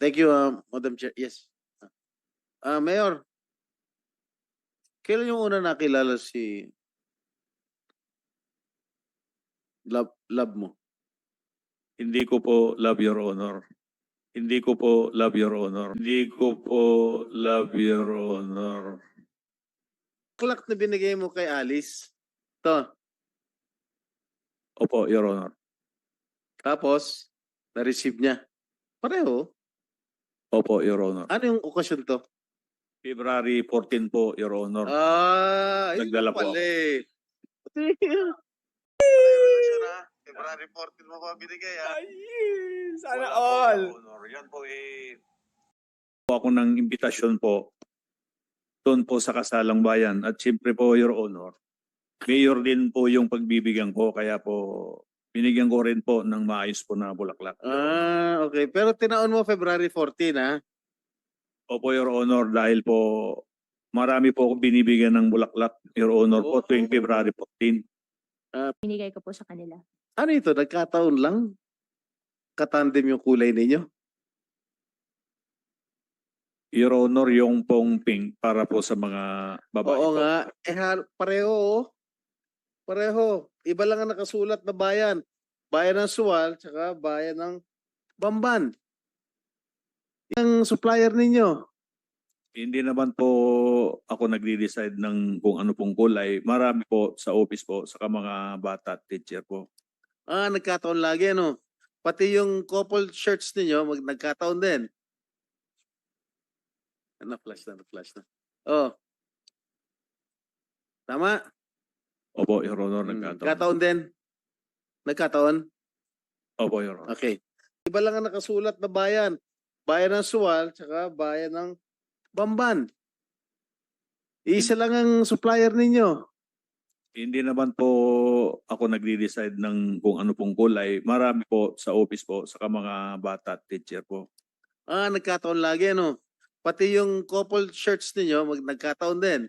Thank you, Madam Chair. Yes. Mayor, kailan yung una nakilala si love mo? Hindi ko po love your honor. Hindi ko po love your honor. Hindi ko po love your honor. Clock na binigay mo kay Alice. To. Opo, your honor. Tapos, na-receive niya. Pareho. Opo, your honor. Ano yung okasyon to? February 14 po, your honor. Yun Nagdala po pala ako. eh. February 14 mo pa binigay Ay, sana Wala po, all. your honor. Yan po po ako ng imbitasyon po doon po sa Kasalang Bayan. At siyempre po, your honor, mayor din po yung pagbibigyan ko. Kaya po, binigyan ko rin po ng maayos po na bulaklak. Okay. Pero tinaon mo February 14, ha? Opo, your honor, dahil po marami po ako binibigyan ng bulaklak, your honor, po tuwing February 14. Binigay ko po sa kanila. Ano ito? Nagkataon lang? Katandem yung kulay ninyo? Your honor, yung pong pink para po sa mga babae Oo po. nga. Pareho, oh. Pareho. Iba lang ang nakasulat na bayan. Bayan ng Suwal, tsaka bayan ng Bamban. Yung supplier ninyo. Hindi naman po ako nagde-decide ng kung ano pong kulay. Marami po sa office po, saka mga bata at teacher po. Nagkataon lagi, no? Pati yung couple shirts ninyo, nagkataon din. Na-flash na. Oh. Tama? Opo, your honor, nagkataon. Nagkataon din? Nagkataon? Opo, your honor. Okay. Iba lang ang nakasulat na bayan. Bayan ng Suwal, tsaka bayan ng Bamban. Isa lang ang supplier ninyo. Hindi naman po ako nagde-decide ng kung ano pong kulay. Marami po sa office po, saka mga bata at teacher po. Nagkataon lagi, no? Pati yung couple shirts ninyo, nagkataon din.